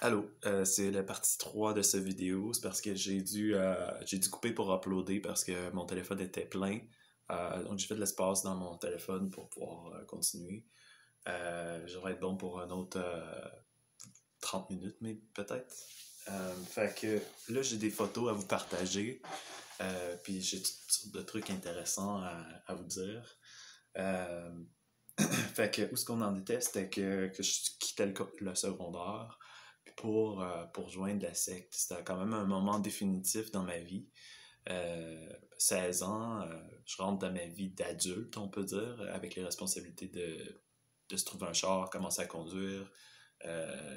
Allô, c'est la partie 3 de cette vidéo. C'est parce que j'ai dû couper pour uploader parce que mon téléphone était plein. Donc j'ai fait de l'espace dans mon téléphone pour pouvoir continuer. J'aurais être bon pour un autre 30 minutes, mais peut-être. Fait que là, j'ai des photos à vous partager. Puis j'ai toutes sortes de trucs intéressants à vous dire. Euh, Fait que où est-ce qu'on en était, c'était que je quittais le secondaire pour joindre la secte. C'était quand même un moment définitif dans ma vie. 16 ans, je rentre dans ma vie d'adulte, on peut dire, avec les responsabilités de se trouver un char, commencer à conduire.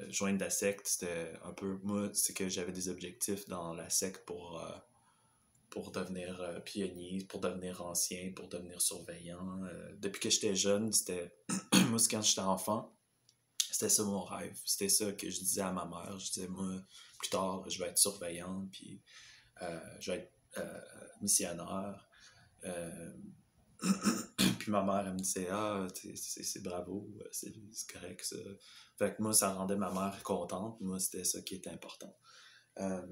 Joindre la secte, c'était un peu... Moi, c'est que j'avais des objectifs dans la secte pour devenir pionnier, pour devenir ancien, pour devenir surveillant. Depuis que j'étais jeune, c'était... Moi, c'est quand j'étais enfant, c'était ça mon rêve. C'était ça que je disais à ma mère. Je disais, moi, plus tard, je vais être surveillant, puis je vais être missionnaire. Euh, puis ma mère, elle me disait, ah, c'est bravo, c'est correct ça. Fait que moi, ça rendait ma mère contente. Moi, c'était ça qui était important. Euh,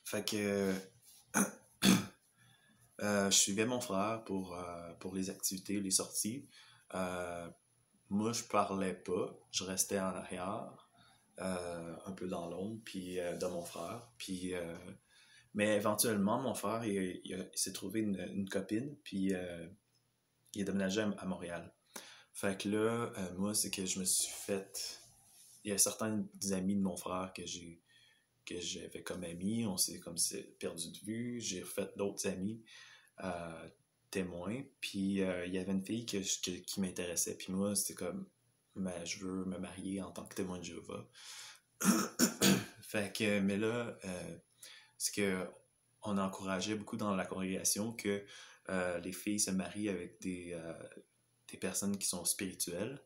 fait que je suivais mon frère pour les activités, les sorties. Euh, Moi, je parlais pas. Je restais en arrière, un peu dans l'ombre, puis de mon frère. Mais éventuellement, mon frère, il s'est trouvé une copine, puis il est déménagé à Montréal. Fait que là, moi, c'est que je me suis fait... Il y a certains des amis de mon frère que j'avais comme amis. On s'est comme perdu de vue. J'ai refait d'autres amis euh, témoins. Puis il y avait une fille qui m'intéressait. Puis moi, c'était comme, ben, je veux me marier en tant que témoin de Jéhovah. Fait que, mais là, c'est que on encourageait beaucoup dans la congrégation que les filles se marient avec des personnes qui sont spirituelles.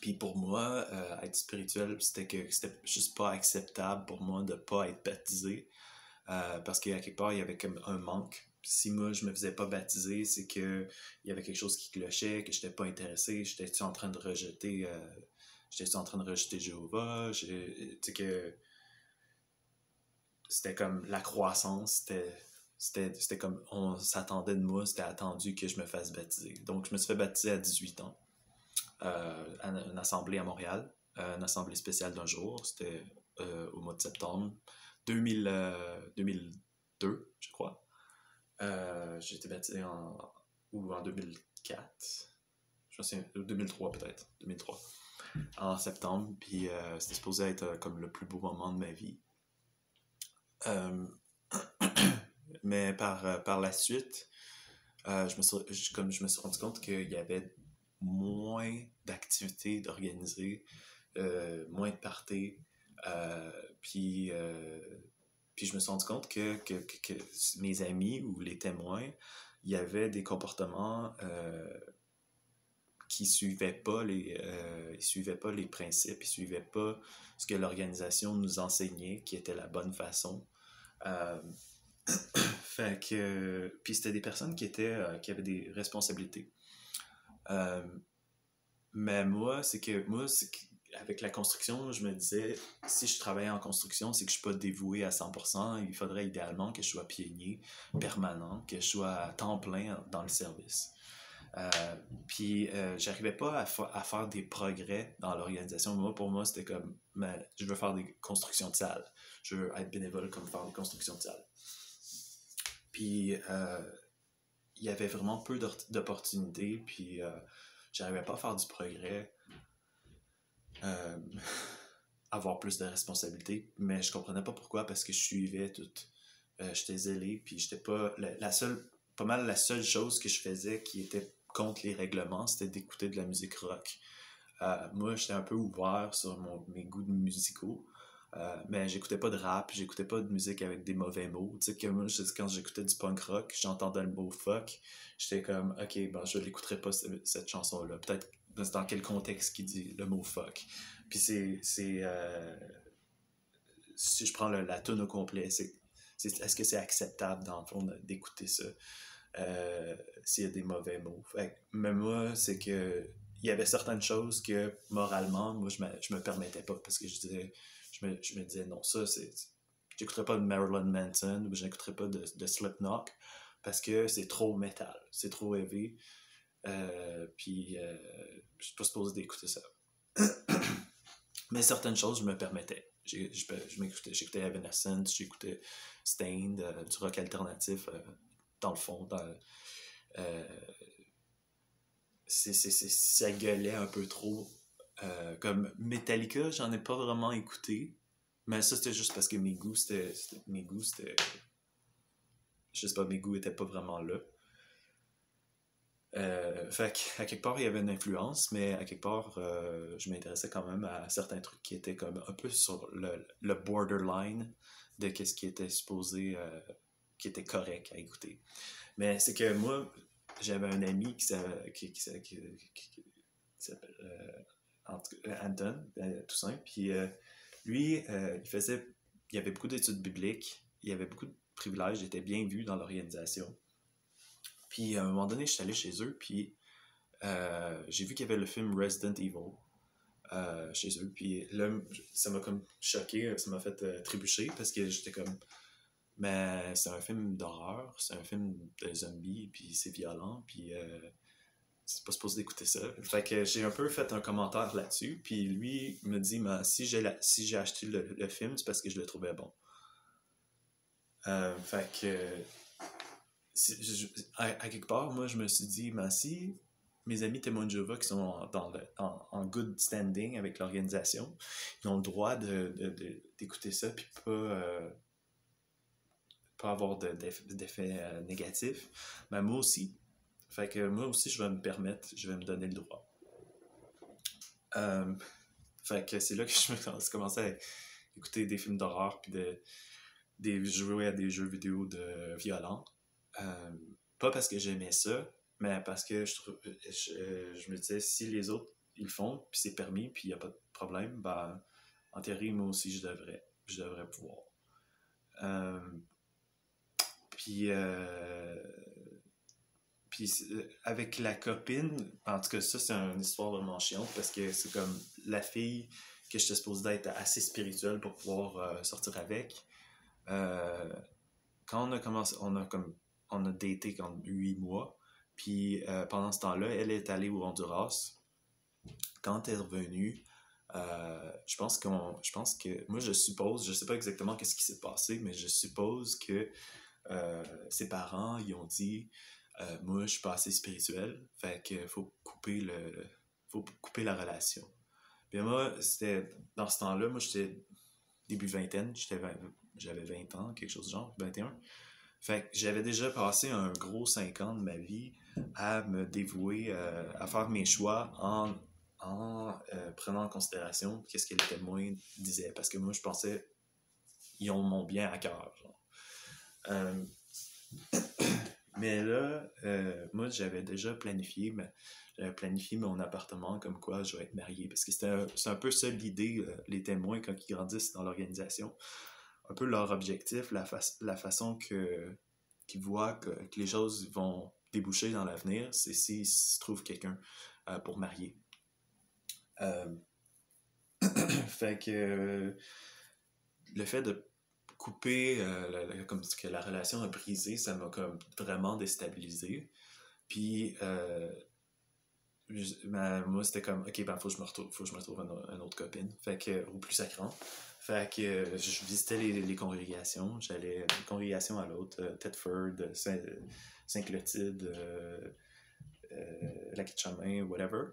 Puis pour moi, être spirituel, c'était juste pas acceptable pour moi de pas être baptisé. Parce qu'à quelque part, il y avait comme un manque. Si moi, je me faisais pas baptiser, c'est que il y avait quelque chose qui clochait, que j'étais pas intéressé, j'étais en train de rejeter... j'étais en train de rejeter Jéhovah, tu sais que c'était comme la croissance, c'était comme on s'attendait de moi, c'était attendu que je me fasse baptiser. Donc je me suis fait baptiser à 18 ans, à une assemblée à Montréal, une assemblée spéciale d'un jour, c'était au mois de septembre 2002, je crois. J'ai été baptisé en 2004, je sais, 2003 peut-être, 2003, en septembre, puis c'était supposé être comme le plus beau moment de ma vie. Euh, mais par la suite, comme je me suis rendu compte qu'il y avait moins d'activités d'organiser, moins de parties, euh, puis, euh, puis je me suis rendu compte que mes amis ou les témoins, il y avait des comportements qui ils suivaient pas les principes, ils suivaient pas ce que l'organisation nous enseignait, qui était la bonne façon. Euh, Fait que, puis c'était des personnes qui avaient des responsabilités. Euh, mais avec la construction, je me disais, si je travaillais en construction, c'est que je suis pas dévoué à 100%. Il faudrait idéalement que je sois pionnier, permanent, que je sois à temps plein dans le service. Euh, j'arrivais pas à faire des progrès dans l'organisation. Moi, pour moi, c'était comme, mais je veux faire des constructions de salles. Je veux être bénévole comme faire des constructions de salles. Puis, il y avait vraiment peu d'opportunités, puis j'arrivais pas à faire du progrès, euh, avoir plus de responsabilités, mais je comprenais pas pourquoi, parce que je suivais tout. J'étais zélé, puis j'étais pas... pas mal la seule chose que je faisais qui était contre les règlements, c'était d'écouter de la musique rock. Moi, j'étais un peu ouvert sur mes goûts musicaux. Mais j'écoutais pas de rap, j'écoutais pas de musique avec des mauvais mots. Tu sais, que moi, quand j'écoutais du punk rock, j'entendais le mot fuck, j'étais comme, ok, ben, je l'écouterai pas cette chanson-là. Peut-être dans quel contexte qui dit le mot fuck. Puis si je prends la tune au complet, est-ce que c'est acceptable, dans le fond, d'écouter ça s'il y a des mauvais mots? Mais moi, c'est que il y avait certaines choses que, moralement, moi, je me permettais pas, parce que je me disais, non, j'écouterais pas de Marilyn Manson, ou j'écouterais pas de Slipknot, parce que c'est trop métal, c'est trop heavy, puis je suis pas supposé d'écouter ça. Mais certaines choses, je me permettais. J'écoutais Evanescence, j'écoutais Stained, du rock alternatif, dans le fond. Euh, ça gueulait un peu trop. Comme Metallica, j'en ai pas vraiment écouté. Mais ça, c'était juste parce que mes goûts, je sais pas, mes goûts étaient pas vraiment là. Fait qu'à quelque part, il y avait une influence, mais à quelque part, je m'intéressais quand même à certains trucs qui étaient comme un peu sur le borderline de qu'est-ce qui était supposé, qui était correct à écouter. Mais c'est que moi, j'avais un ami qui s'appelle Anton, tout simple, puis lui, il avait beaucoup d'études bibliques, il avait beaucoup de privilèges, il était bien vu dans l'organisation. Puis à un moment donné, je suis allé chez eux, puis j'ai vu qu'il y avait le film Resident Evil chez eux. Puis là, ça m'a comme choqué, ça m'a fait trébucher parce que j'étais comme, mais c'est un film d'horreur, c'est un film de zombies, puis c'est violent, puis c'est pas supposé d'écouter ça. Fait que j'ai un peu fait un commentaire là-dessus, puis lui me dit, mais si j'ai acheté le film, c'est parce que je le trouvais bon. Fait que à quelque part, moi, je me suis dit, ben, si mes amis témoins de Jéhovah qui sont en good standing avec l'organisation, ils ont le droit d'écouter ça puis pas avoir d'effet négatif, ben moi aussi. Fait que moi aussi, je vais me permettre, je vais me donner le droit. Fait que c'est là que je me commencé à écouter des films d'horreur puis jouer à des jeux vidéo de violents. Pas parce que j'aimais ça, mais parce que je me disais, si les autres ils le font, puis c'est permis, puis il n'y a pas de problème, ben, en théorie, moi aussi, je devrais pouvoir. Euh, puis, avec la copine, en tout cas, ça, c'est une histoire vraiment chiante, parce que c'est comme la fille que j'étais supposé d'être assez spirituelle pour pouvoir sortir avec. Quand on a commencé, on a daté comme 8 mois. Puis pendant ce temps-là, elle est allée au Honduras. Quand elle est revenue, je pense que, moi je suppose, je sais pas exactement qu'est-ce qui s'est passé, mais je suppose que ses parents, ils ont dit, moi je suis pas assez spirituel, fait qu'il faut couper la relation. Puis moi, dans ce temps-là, moi j'étais début vingtaine, j'avais 20 ans, quelque chose du genre, 21. Fait que j'avais déjà passé un gros 5 ans de ma vie à me dévouer, à faire mes choix en prenant en considération qu'est-ce que les témoins disaient. Parce que moi, je pensais, ils ont mon bien à cœur. Euh, mais là, moi, j'avais déjà j'avais planifié mon appartement comme quoi je vais être marié. Parce que c'est un peu ça l'idée, les témoins, quand ils grandissent dans l'organisation. Un peu leur objectif, la façon qu'ils voient que les choses vont déboucher dans l'avenir, c'est s'ils se trouvent quelqu'un pour marier. Euh, fait que le fait de couper, comme que la relation a brisé, ça m'a comme vraiment déstabilisé. Puis moi, c'était comme, ok, ben faut que je me retrouve une autre copine. Fait que, ou plus sacrant. Fait que je visitais les congrégations. J'allais d'une congrégation à l'autre, Thetford, Saint-Clotilde, Lac-Chemin, whatever.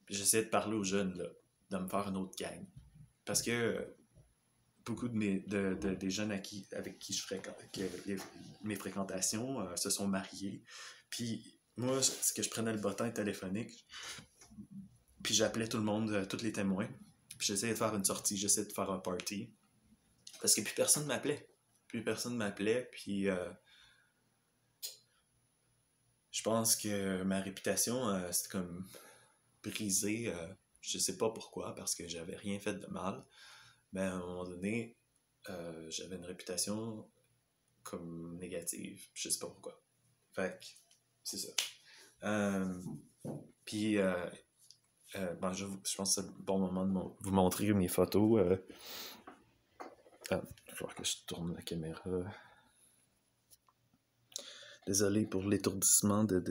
Puis j'essayais de parler aux jeunes, là, de me faire une autre gang. Parce que beaucoup des jeunes avec qui je fréquente, mes fréquentations se sont mariés. Puis moi, c'est que je prenais le bottin téléphonique, puis j'appelais tout le monde, tous les témoins. Puis j'essayais de faire une sortie, j'essayais de faire un party. Parce que plus personne m'appelait. Puis je pense que ma réputation, c'était comme brisée. Je sais pas pourquoi, parce que j'avais rien fait de mal. Mais à un moment donné, j'avais une réputation comme négative. Je sais pas pourquoi. Fait que, c'est ça. Puis je pense que c'est le bon moment de vous montrer mes photos. Il va falloir que je tourne la caméra. Désolé pour l'étourdissement Je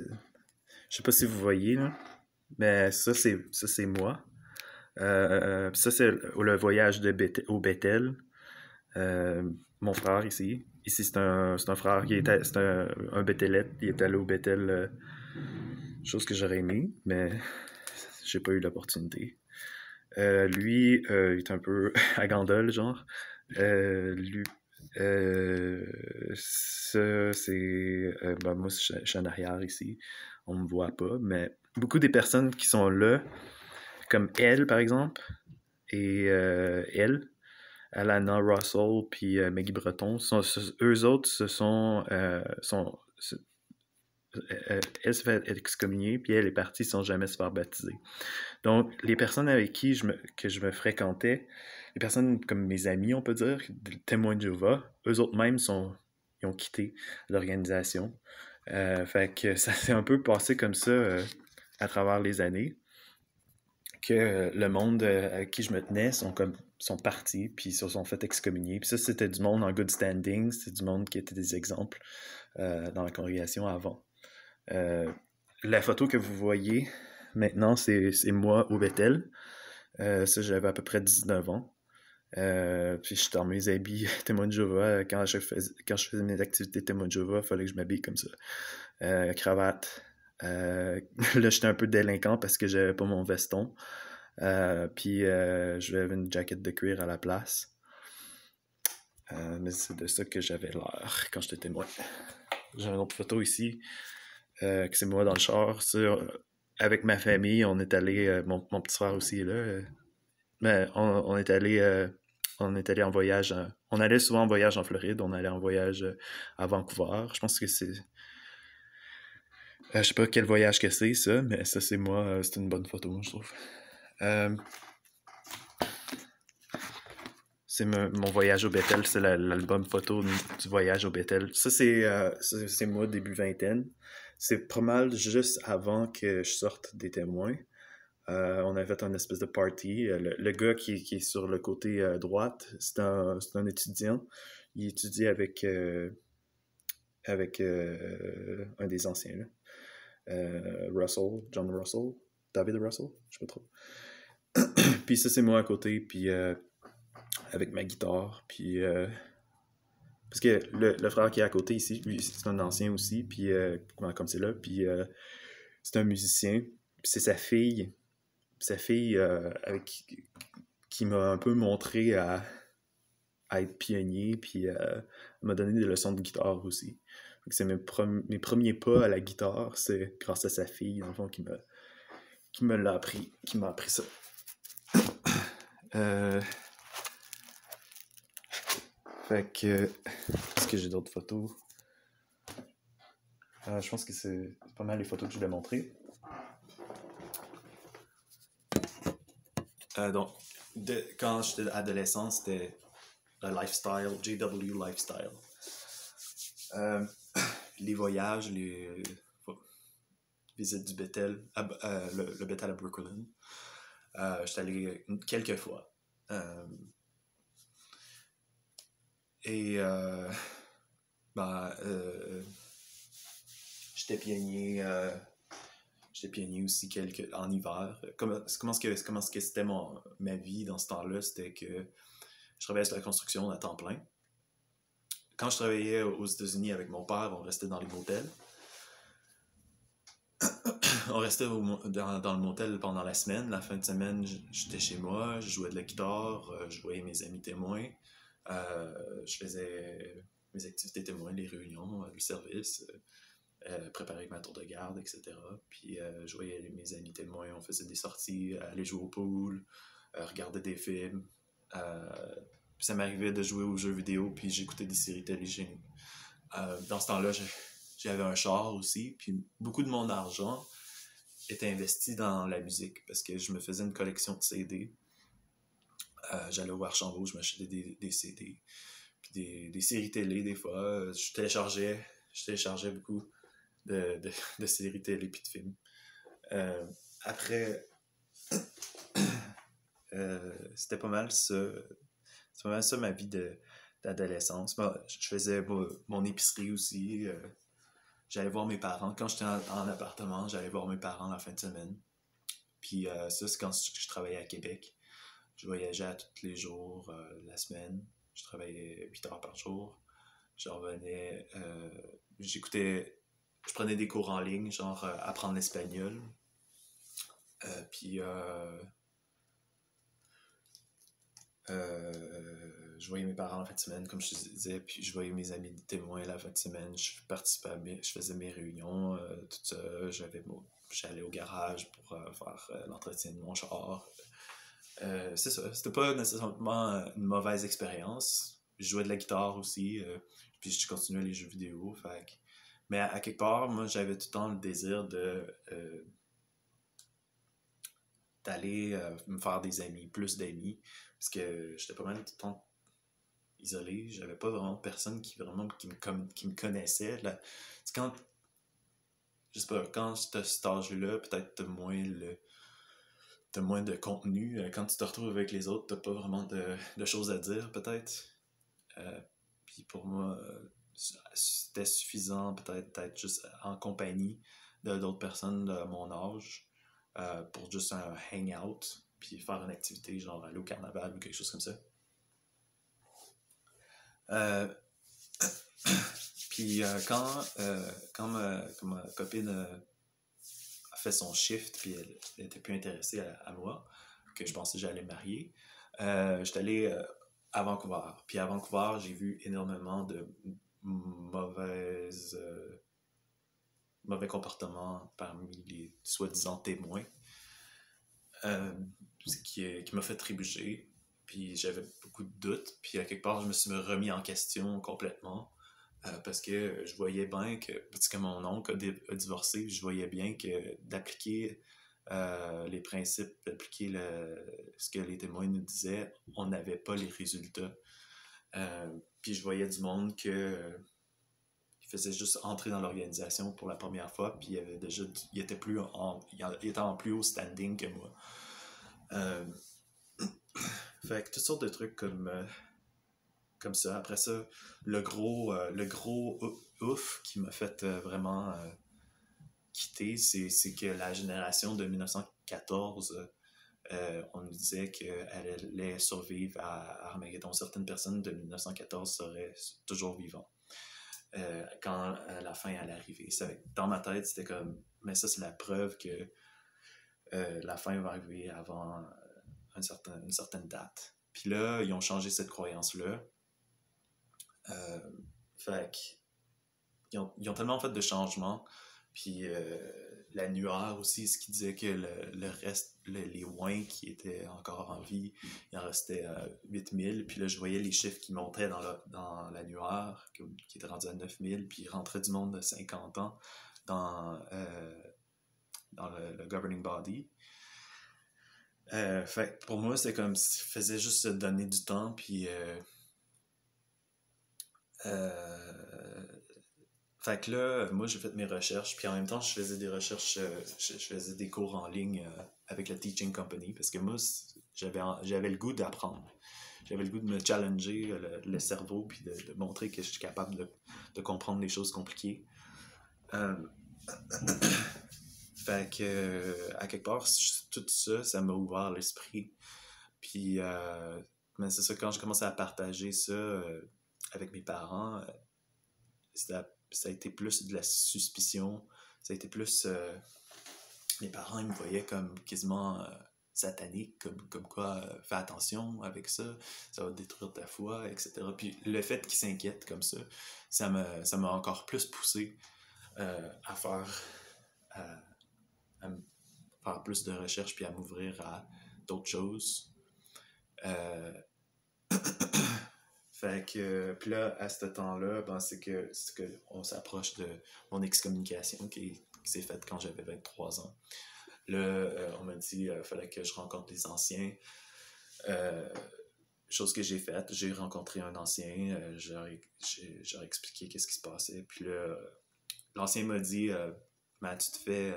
sais pas si vous voyez, là, mais ça c'est moi. Ça, c'est le voyage au Bethel. Mon frère ici. Ici, c'est un frère qui était. C'est un Bethélite. Il est allé au Bethel. Chose que j'aurais aimé, mais j'ai pas eu l'opportunité. Lui, il est un peu à Gandol, genre. Lui, ça, c'est. Moi, je suis en arrière ici. On me voit pas, mais beaucoup des personnes qui sont là, comme elle, par exemple, et Alana Russell, puis Maggie Breton, eux autres, elle se fait excommunier, puis elle est partie sans jamais se faire baptiser. Donc, les personnes avec qui que je me fréquentais, les personnes comme mes amis, on peut dire, des témoins de Jéhovah, eux autres même ils ont quitté l'organisation. Fait que ça s'est un peu passé comme ça à travers les années, que le monde avec qui je me tenais sont partis, puis ils se sont fait excommunier. Puis ça, c'était du monde en good standing, c'était du monde qui était des exemples dans la congrégation avant. La photo que vous voyez maintenant, c'est moi au Bethel. Ça, j'avais à peu près 19 ans. Puis j'étais dans mes habits témoin de Jéhovah. Quand je faisais mes activités témoin de Jéhovah, il fallait que je m'habille comme ça. Cravate. Là, j'étais un peu délinquant parce que j'avais pas mon veston. Puis j'avais une jaquette de cuir à la place. Mais c'est de ça que j'avais l'air quand j'étais témoin. J'ai une autre photo ici, que c'est moi dans le char. Avec ma famille, on est allé, mon petit frère aussi est là, mais on est allé en voyage, on allait souvent en voyage en Floride, on allait en voyage à Vancouver. Je pense que je sais pas quel voyage que c'est ça, mais ça c'est moi, c'est une bonne photo, je trouve. C'est mon voyage au Bethel, c'est l'album photo du voyage au Bethel. Ça, c'est moi, début vingtaine. C'est pas mal juste avant que je sorte des témoins. On avait fait un espèce de party. Le gars qui est sur le côté droite, c'est un étudiant. Il étudie avec un des anciens, là. John Russell, David Russell, je sais pas trop. Puis ça, c'est moi à côté, puis avec ma guitare, puis parce que le frère qui est à côté ici, lui, c'est un ancien aussi, puis comme c'est là, puis c'est un musicien, puis c'est sa fille qui m'a un peu montré à être pionnier, puis m'a donné des leçons de guitare aussi. Donc c'est mes premiers pas à la guitare, c'est grâce à sa fille, dans le fond, qui me l'a appris, qui m'a appris ça. Fait que, est-ce que j'ai d'autres photos? Je pense que c'est pas mal les photos que je voulais montrer. Donc, quand j'étais adolescent, c'était le lifestyle, JW lifestyle. Les voyages, les visites du Bethel, le Bethel à Brooklyn. J'étais allé quelques fois. J'étais pionnier. J'étais pionnier aussi en hiver. Comment est-ce que c'était ma vie dans ce temps-là? C'était que je travaillais sur la construction à temps plein. Quand je travaillais aux États-Unis avec mon père, on restait dans les motels. On restait dans le motel pendant la semaine. La fin de semaine, j'étais chez moi, je jouais de la guitare, je voyais mes amis témoins. Je faisais mes activités témoins, les réunions, le service, préparer ma tour de garde, etc. Puis je voyais mes amis témoins, on faisait des sorties, aller jouer au pool, regarder des films. Puis ça m'arrivait de jouer aux jeux vidéo, puis j'écoutais des séries télé. Dans ce temps-là, j'avais un char aussi, puis beaucoup de mon argent était investi dans la musique, parce que je me faisais une collection de CD. J'allais au Archambault, je m'achetais des CD, puis des séries télé des fois. Je téléchargeais beaucoup de séries télé puis de films. Après C'était pas mal ça. C'est pas mal ça ma vie d'adolescence. Bon, je faisais mon épicerie aussi. J'allais voir mes parents. Quand j'étais en appartement, j'allais voir mes parents la fin de semaine. Puis ça, c'est quand je travaillais à Québec. Je voyageais à tous les jours la semaine. Je travaillais 8 heures par jour. Je revenais. Je prenais des cours en ligne, genre apprendre l'espagnol. Puis je voyais mes parents la fin de semaine, comme je te disais, puis je voyais mes amis témoins la fin de semaine. Je participais je faisais mes réunions, tout ça. J'allais au garage pour faire l'entretien de mon char. C'est ça. C'était pas nécessairement une mauvaise expérience. Je jouais de la guitare aussi, puis je continuais les jeux vidéo. Mais à quelque part, moi, j'avais tout le temps le désir d'aller me faire des amis, plus d'amis, parce que j'étais pas mal tout le temps isolé. J'avais pas vraiment personne qui me connaissait. Là. C'est quand, je sais pas, quand t'as cet âge-là, peut-être t'as moins de contenu. Quand tu te retrouves avec les autres, t'as pas vraiment de choses à dire, peut-être. Puis pour moi, c'était suffisant peut-être d'être juste en compagnie d'autres personnes de mon âge pour juste un hangout, puis faire une activité, genre aller au carnaval ou quelque chose comme ça. Puis quand ma copine a fait son shift, puis elle était plus intéressée à moi, que je pensais que j'allais me marier, j'étais allé à Vancouver. Puis à Vancouver, j'ai vu énormément de mauvais comportements parmi les soi-disant témoins, qui m'a fait trébucher. Puis j'avais beaucoup de doutes. Puis à quelque part, je me suis remis en question complètement. Parce que je voyais bien que, parce que mon oncle a divorcé, je voyais bien que d'appliquer les principes, d'appliquer ce que les témoins nous disaient, on n'avait pas les résultats. Puis je voyais du monde qui faisait juste entrer dans l'organisation pour la première fois, puis il était en plus haut standing que moi. Fait que toutes sortes de trucs comme ça. Après ça, le gros ouf qui m'a fait vraiment quitter, c'est que la génération de 1914, on nous disait qu'elle allait survivre à Armageddon. Certaines personnes de 1914 seraient toujours vivantes quand la fin allait arriver. Dans ma tête, c'était comme, mais ça, c'est la preuve que la fin va arriver avant une certaine date. Puis là, ils ont changé cette croyance-là. Fait qu'ils ont tellement fait de changements. Puis l'annuaire aussi, ce qui disait que le reste, les ouins qui étaient encore en vie, il en restait 8000. Puis là, je voyais les chiffres qui montaient dans l'annuaire, qui était rendu à 9000. Puis il rentrait du monde de 50 ans dans le governing body. Fait pour moi, c'est comme si faisait juste se donner du temps, puis fait que là, moi j'ai fait mes recherches, puis en même temps je faisais des recherches, je faisais des cours en ligne avec la Teaching Company, parce que moi j'avais le goût d'apprendre. J'avais le goût de me challenger le cerveau, puis de montrer que je suis capable de comprendre les choses compliquées. Fait que, à quelque part, tout ça, ça m'a ouvert l'esprit. Puis, mais c'est ça, quand j'ai commencé à partager ça avec mes parents, ça a été plus de la suspicion. Ça a été plus... mes parents, ils me voyaient comme quasiment satanique, comme quoi, fais attention avec ça, ça va détruire ta foi, etc. Puis le fait qu'ils s'inquiètent comme ça m'a encore plus poussé à faire plus de recherches puis à m'ouvrir à d'autres choses. Fait que, puis là, à ce temps-là, ben, c'est que on s'approche de mon excommunication qui s'est faite quand j'avais 23 ans. Là, on m'a dit qu'il fallait que je rencontre les anciens. Chose que j'ai faite, j'ai rencontré un ancien, j'ai expliqué qu'est-ce qui se passait. Puis là, l'ancien m'a dit, tu te fais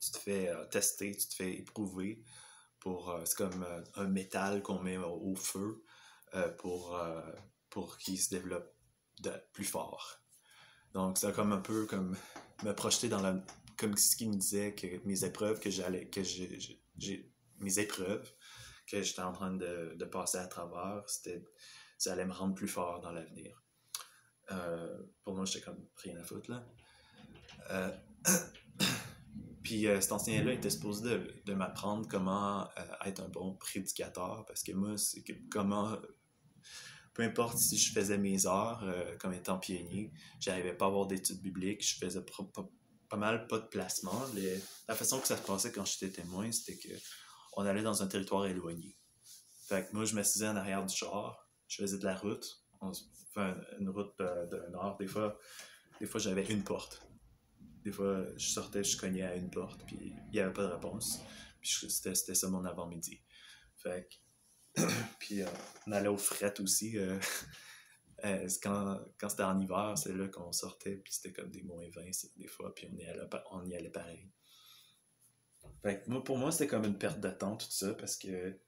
tu te fais tester, tu te fais éprouver c'est comme un métal qu'on met au feu euh, pour, euh, pour qu'il se développe plus fort. Donc, c'est comme un peu comme me projeter comme ce qui me disait que mes épreuves mes épreuves que j'étais en train de passer à travers, ça allait me rendre plus fort dans l'avenir. Pour moi, j'étais comme rien à foutre, là. Euh, Puis cet enseignant-là était supposé de m'apprendre comment être un bon prédicateur, parce que moi, c'est comment, peu importe si je faisais mes heures comme étant pionnier, j'arrivais pas à avoir d'études bibliques, je faisais pas mal pas de placement. La façon que ça se passait quand j'étais témoin, c'était que on allait dans un territoire éloigné. Fait que moi, je m'assisais en arrière du char, je faisais de la route, enfin, une route d'une heure. Des fois, j'avais une porte. Des fois, je sortais, je cognais à une porte, puis il n'y avait pas de réponse. Puis c'était ça mon avant-midi. Fait que, puis on allait au fret aussi. Quand c'était en hiver, c'est là qu'on sortait, puis c'était comme des -20 des fois, puis on y allait pareil. Fait que pour moi, c'était comme une perte de temps, tout ça, parce que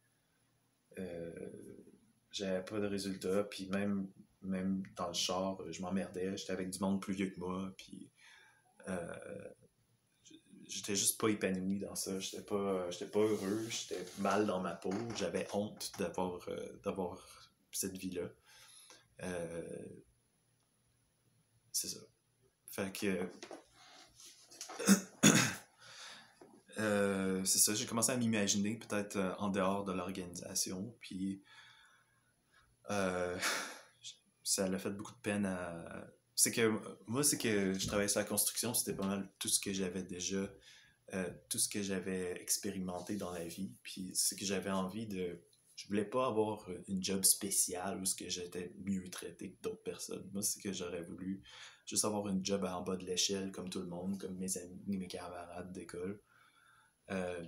euh, j'avais pas de résultats, puis même dans le char, je m'emmerdais, j'étais avec du monde plus vieux que moi, puis euh, j'étais juste pas épanoui dans ça. J'étais pas heureux, j'étais mal dans ma peau, j'avais honte d'avoir cette vie-là. Euh, c'est ça. Fait que c'est ça, j'ai commencé à m'imaginer peut-être en dehors de l'organisation, puis euh, ça l'a fait beaucoup de peine à. C'est que je travaillais sur la construction, c'était pas mal tout ce que j'avais déjà tout ce que j'avais expérimenté dans la vie. Puis c'est que j'avais envie de. Je voulais pas avoir une job spéciale où ce que j'étais mieux traité que d'autres personnes. Moi, c'est que j'aurais voulu juste avoir une job en bas de l'échelle comme tout le monde, comme mes amis, mes camarades d'école. Euh,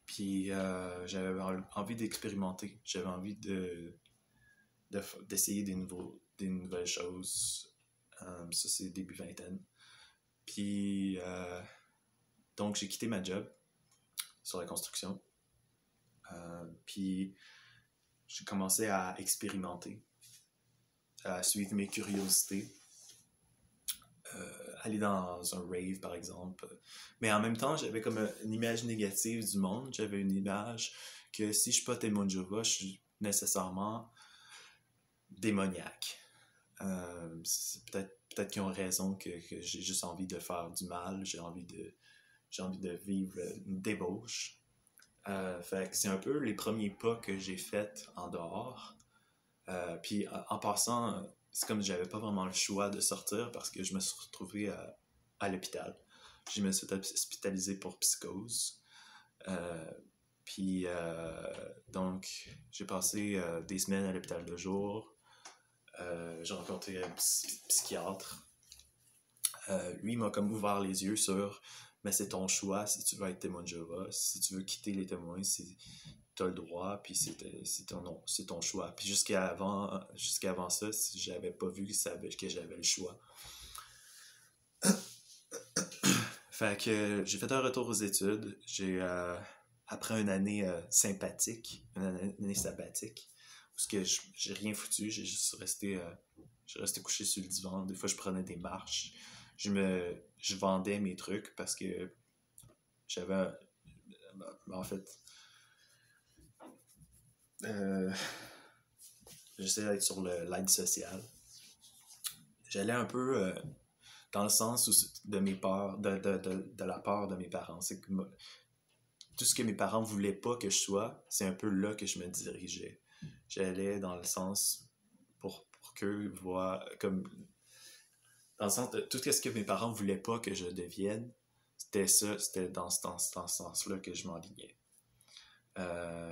puis j'avais envie d'expérimenter. J'avais envie d'essayer des nouvelles choses. Ça, c'est début vingtaine. Puis donc, j'ai quitté ma job sur la construction. Puis j'ai commencé à expérimenter, à suivre mes curiosités, aller dans un rave par exemple. Mais en même temps, j'avais comme une image négative du monde. J'avais une image que si je suis pas témoin de Jéhovah, je suis nécessairement démoniaque. C'est peut-être qu'ils ont raison que j'ai juste envie de faire du mal, j'ai envie de vivre une débauche. Fait que c'est un peu les premiers pas que j'ai faits en dehors. Puis en passant, c'est comme j'avais pas vraiment le choix de sortir parce que je me suis retrouvé à l'hôpital. Je me suis hospitalisé pour psychose. Euh, Puis donc, j'ai passé des semaines à l'hôpital de jour. J'ai rencontré un psychiatre. Lui, il m'a comme ouvert les yeux sur mais c'est ton choix si tu veux être témoin de Jéhovah, si tu veux quitter les témoins, tu as le droit, puis c'est ton choix. Puis jusqu'à avant ça, j'avais pas vu que j'avais le choix. Fait que j'ai fait un retour aux études. Après une année sympathique, une année sabbatique, parce que j'ai rien foutu, j'ai resté couché sur le divan. Des fois, je prenais des marches. Je vendais mes trucs parce que j'avais, en fait, euh, j'essayais d'être sur l'aide sociale. J'allais un peu dans le sens de mes peurs, de la peur de mes parents. C'est que tout ce que mes parents voulaient pas que je sois, c'est un peu là que je me dirigeais. J'allais dans le sens pour qu'eux voient comme dans le sens de tout ce que mes parents voulaient pas que je devienne, c'était dans ce sens-là que je m'enlignais.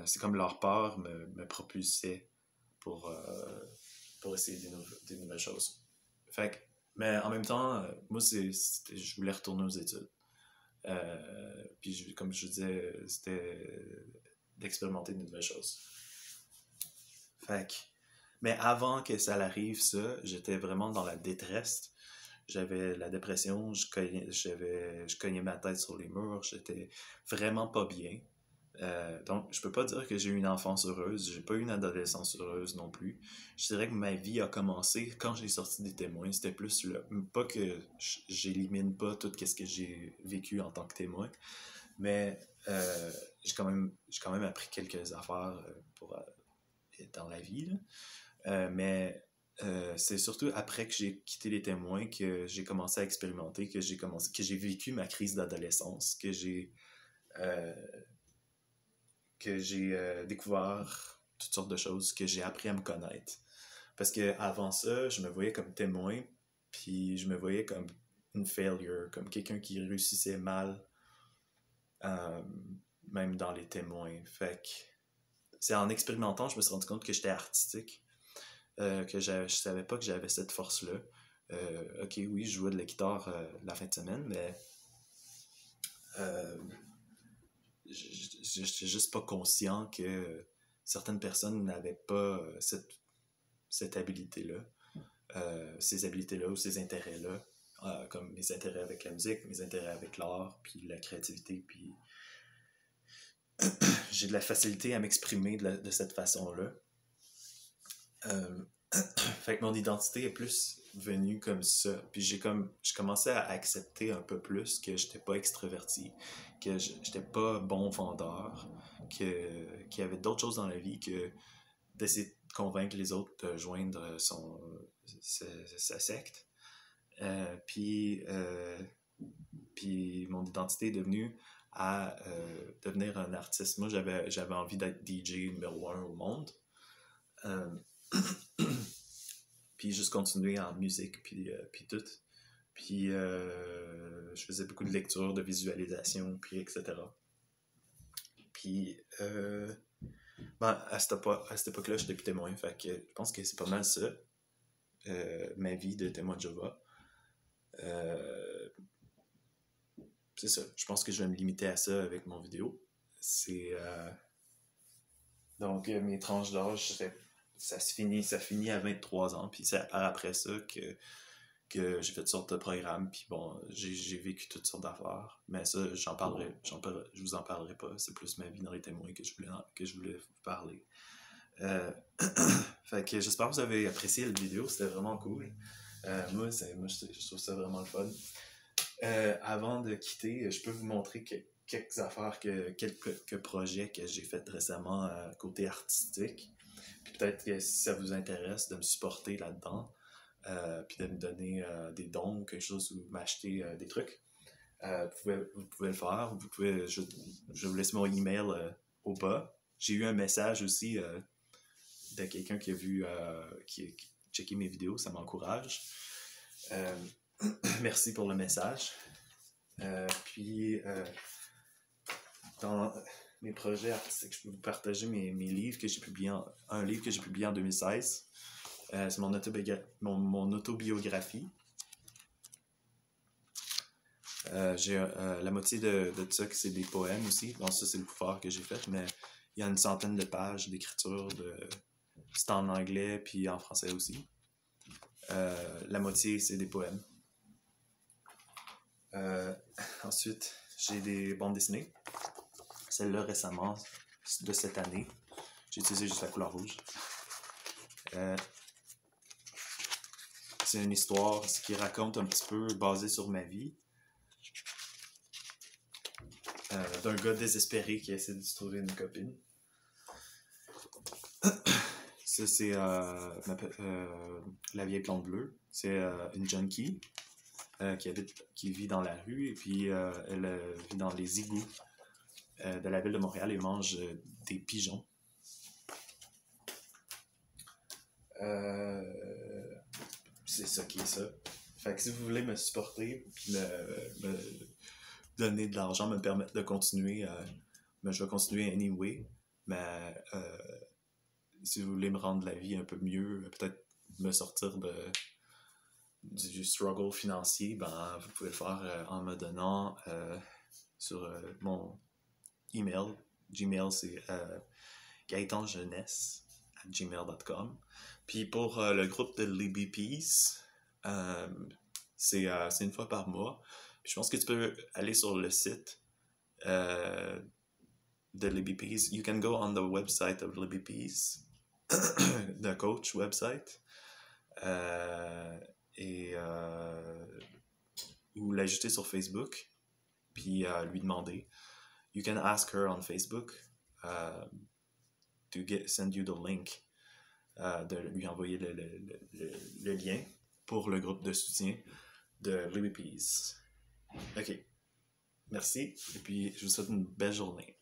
C'est comme leur peur me propulsait pour, euh, pour essayer des nouvelles choses. Fait que, mais en même temps, moi, je voulais retourner aux études. Puis, comme je disais, c'était d'expérimenter de nouvelles choses. Fait que, mais avant que ça arrive, ça, j'étais vraiment dans la détresse. j'avais la dépression, je cognais ma tête sur les murs, j'étais vraiment pas bien. Donc, je peux pas dire que j'ai eu une enfance heureuse, j'ai pas eu une adolescence heureuse non plus. Je dirais que ma vie a commencé quand j'ai sorti des témoins. C'était plus le... Pas que j'élimine pas tout ce que j'ai vécu en tant que témoin, mais j'ai quand même appris quelques affaires pour, dans la vie, là. Mais c'est surtout après que j'ai quitté les témoins que j'ai commencé à expérimenter, que j'ai vécu ma crise d'adolescence, euh, que j'ai découvert toutes sortes de choses, que j'ai appris à me connaître. Parce que avant ça, je me voyais comme témoin, puis je me voyais comme une failure, comme quelqu'un qui réussissait mal, euh, même dans les témoins. Fait que c'est en expérimentant, je me suis rendu compte que j'étais artistique, que je savais pas que j'avais cette force-là. Ok, oui, je jouais de la guitare la fin de semaine, mais euh, j'étais juste pas conscient que certaines personnes n'avaient pas cette habilité-là, ces habilités-là ou ces intérêts-là, comme mes intérêts avec la musique, mes intérêts avec l'art, puis la créativité, puis j'ai de la facilité à m'exprimer de cette façon-là. Euh, Fait que mon identité est plus venue comme ça. Puis j'ai commencé à accepter un peu plus que j'étais pas extraverti, que j'étais pas bon vendeur, qu'il y avait d'autres choses dans la vie que d'essayer de convaincre les autres de joindre sa secte. Puis mon identité est devenue à devenir un artiste. Moi, j'avais envie d'être DJ numéro un au monde. Euh, puis juste continuer en musique, puis tout. Puis je faisais beaucoup de lecture, de visualisation, puis etc. Puis à cette époque-là, j'étais plus témoin, fait que je pense que c'est pas mal ça, ma vie de témoin de Jéhovah. C'est ça, je pense que je vais me limiter à ça avec mon vidéo. C'est... Donc, mes tranches d'âge, ça finit à 23 ans, puis c'est après ça que j'ai fait toutes sortes de programmes, puis bon, j'ai vécu toutes sortes d'affaires, mais ça, je vous en parlerai pas, c'est plus ma vie dans les témoins que je voulais vous parler. Fait que j'espère que vous avez apprécié la vidéo, c'était vraiment cool. Moi, je trouve ça vraiment le fun. Avant de quitter, je peux vous montrer quelques affaires, quelques projets que j'ai fait récemment côté artistique. Puis peut-être que si ça vous intéresse de me supporter là-dedans, puis de me donner des dons ou quelque chose ou m'acheter des trucs, vous pouvez le faire. Je vous laisse mon email au bas. J'ai eu un message aussi de quelqu'un qui a vu, qui a checké mes vidéos, ça m'encourage. Merci pour le message. Puis, dans mes projets artistiques, je peux vous partager mes livres que j'ai publiés, un livre que j'ai publié en 2016. C'est mon autobiographie. J'ai la moitié de ça, c'est des poèmes aussi. Bon, ça, c'est le plus fort que j'ai fait, mais il y a une centaine de pages d'écriture. C'est en anglais, puis en français aussi. La moitié, c'est des poèmes. Ensuite, j'ai des bandes dessinées. Celle-là, récemment, de cette année, j'ai utilisé juste la couleur rouge. C'est une histoire qui raconte un petit peu, basée sur ma vie, d'un gars désespéré qui essaie de se trouver une copine. Ça, c'est La vieille plante bleue. C'est une junkie qui vit dans la rue et puis elle vit dans les égouts de la ville de Montréal et mange des pigeons. C'est ça qui est ça. Fait que si vous voulez me supporter puis me donner de l'argent, me permettre de continuer, je vais continuer anyway. Mais si vous voulez me rendre la vie un peu mieux, peut-être me sortir du struggle financier, ben vous pouvez le faire en me donnant sur mon email. Gmail, c'est gaetanjeunesse@gmail.com. Puis pour le groupe de Libby Peace, C'est une fois par mois. Puis je pense que tu peux aller sur le site de Libby Peas. You can go on the website of Libby Peas, the coach website, et ou l'ajouter sur Facebook, puis lui demander. You can ask her on Facebook to send you the link, de lui envoyer le lien pour le groupe de soutien de Libby Peas. OK. Merci, et puis je vous souhaite une belle journée.